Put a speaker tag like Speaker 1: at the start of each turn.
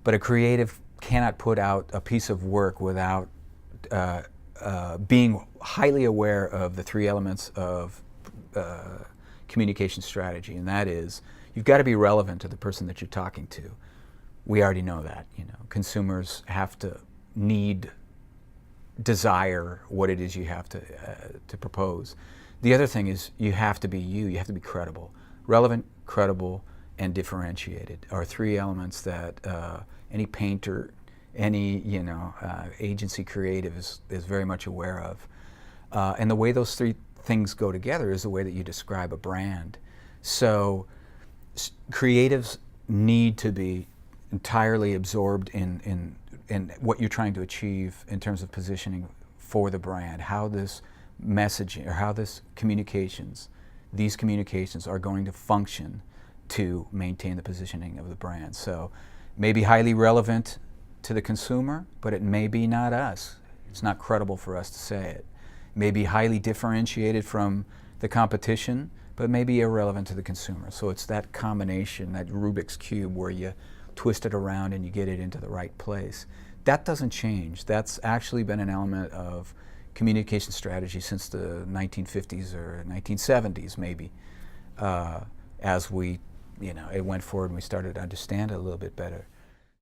Speaker 1: But a creative cannot put out a piece of work without being highly aware of the three elements of communication strategy, and that is, you've got to be relevant to the person that you're talking to. We already know that. Consumers have to desire what it is you have to propose. The other thing is you have to be you. You have to be credible. Relevant, credible, and differentiated are three elements that any painter, any agency creative is very much aware of. And the way those three things go together is the way that you describe a brand. So creatives need to be entirely absorbed in what you're trying to achieve in terms of positioning for the brand, how this messaging or how these communications are going to function to maintain the positioning of the brand. So maybe highly relevant to the consumer, but it may be not us. It's not credible for us to say it. Maybe highly differentiated from the competition, but maybe irrelevant to the consumer. So it's that combination, that Rubik's Cube, where you twist it around and you get it into the right place. That doesn't change. That's actually been an element of communication strategy since the 1950s or 1970s, maybe, as it went forward and we started to understand it a little bit better.